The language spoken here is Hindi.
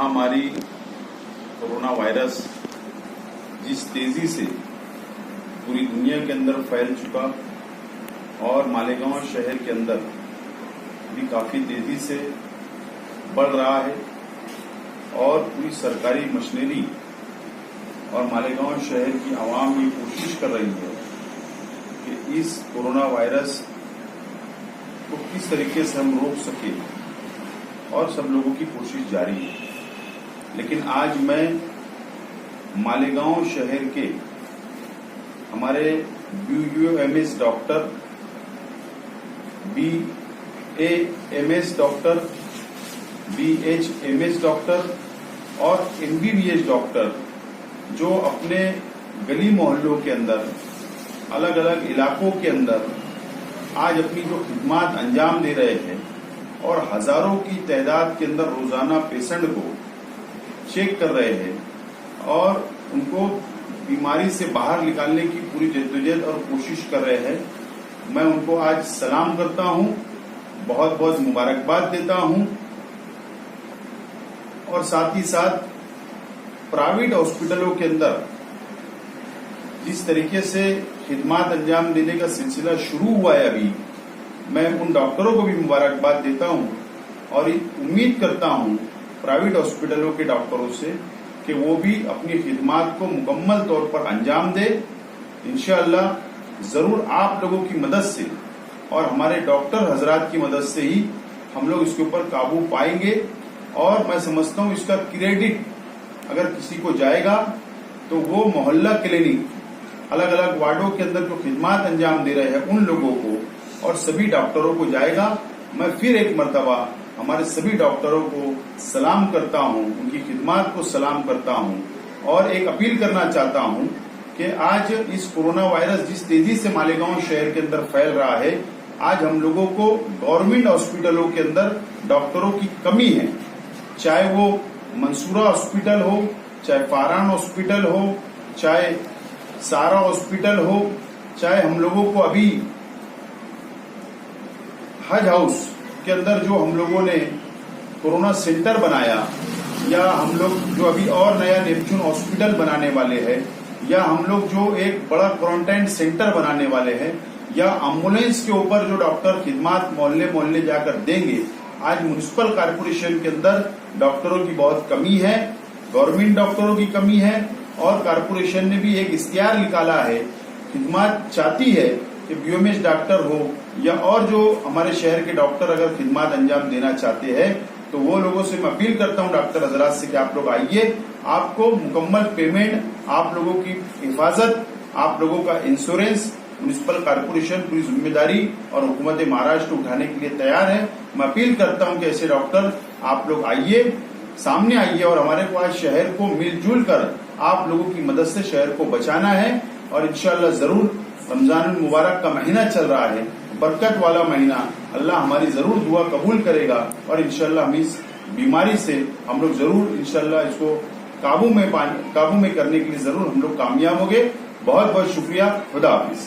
महामारी कोरोना वायरस जिस तेजी से पूरी दुनिया के अंदर फैल चुका और मालेगांव शहर के अंदर भी काफी तेजी से बढ़ रहा है और पूरी सरकारी मशीनरी और मालेगांव शहर की आवाम ये कोशिश कर रही है कि इस कोरोना वायरस को किस तरीके से हम रोक सके और सब लोगों की कोशिश जारी है। लेकिन आज मैं मालेगांव शहर के हमारे BUMS doctor, BAMS doctor, BHMS doctor और MBBS डॉक्टर जो अपने गली मोहल्लों के अंदर अलग अलग इलाकों के अंदर आज अपनी जो खिदमत अंजाम दे रहे हैं और हजारों की तादाद के अंदर रोजाना पेशेंट को चेक कर रहे हैं और उनको बीमारी से बाहर निकालने की पूरी जद्दोजहद और कोशिश कर रहे हैं, मैं उनको आज सलाम करता हूं, बहुत बहुत मुबारकबाद देता हूं। और साथ ही साथ प्राइवेट हॉस्पिटलों के अंदर जिस तरीके से खिदमत अंजाम देने का सिलसिला शुरू हुआ है अभी, मैं उन डॉक्टरों को भी मुबारकबाद देता हूं और उम्मीद करता हूं प्राइवेट हॉस्पिटलों के डॉक्टरों से कि वो भी अपनी खिदमत को मुकम्मल तौर पर अंजाम दे। इंशाअल्लाह जरूर आप लोगों की मदद से और हमारे डॉक्टर हजरात की मदद से ही हम लोग इसके ऊपर काबू पाएंगे। और मैं समझता हूं इसका क्रेडिट अगर किसी को जाएगा तो वो मोहल्ला क्लिनिक, अलग अलग वार्डों के अंदर जो खिदमत अंजाम दे रहे हैं उन लोगों को और सभी डॉक्टरों को जाएगा। मैं फिर एक मर्तबा हमारे सभी डॉक्टरों को सलाम करता हूं, उनकी खिदमत को सलाम करता हूं और एक अपील करना चाहता हूं कि आज इस कोरोना वायरस जिस तेजी से मालेगांव शहर के अंदर फैल रहा है, आज हम लोगों को गवर्नमेंट हॉस्पिटलों के अंदर डॉक्टरों की कमी है, चाहे वो मंसूरा हॉस्पिटल हो, चाहे फारान हॉस्पिटल हो, चाहे सारा हॉस्पिटल हो, चाहे हम लोगों को अभी हज हाउस के अंदर जो हम लोगों ने कोरोना सेंटर बनाया, या हम लोग जो अभी और नया नेपच्यून हॉस्पिटल बनाने वाले हैं, या हम लोग जो एक बड़ा क्वारंटाइन सेंटर बनाने वाले हैं, या एम्बुलेंस के ऊपर जो डॉक्टर खिदमत मोहल्ले मोहल्ले जाकर देंगे। आज म्युनिसिपल कॉर्पोरेशन के अंदर डॉक्टरों की बहुत कमी है, गवर्नमेंट डॉक्टरों की कमी है और कॉर्पोरेशन ने भी एक इख्तियार निकाला है, खिदमत चाहती है कि BUMS डॉक्टर हो या और जो हमारे शहर के डॉक्टर अगर खिदमत अंजाम देना चाहते हैं तो वो लोगों से मैं अपील करता हूं डॉक्टर हजरात से कि आप लोग आइए, आपको मुकम्मल पेमेंट, आप लोगों की हिफाजत, आप लोगों का इंश्योरेंस म्युनिसिपल कॉर्पोरेशन पूरी जिम्मेदारी और हुकूमत महाराष्ट्र उठाने के लिए तैयार है। मैं अपील करता हूं कि ऐसे डॉक्टर आप लोग आइए, सामने आइए और हमारे को आज शहर को मिलजुल कर आप लोगों की मदद से शहर को बचाना है। और इंशाअल्लाह जरूर रमजान मुबारक का महीना चल रहा है, बरकत वाला महीना, अल्लाह हमारी जरूर दुआ कबूल करेगा और इंशाअल्लाह हम इस बीमारी से हम लोग जरूर इंशाअल्लाह इसको काबू में करने के लिए जरूर हम लोग कामयाब होंगे। बहुत बहुत शुक्रिया। खुदा हाफिज।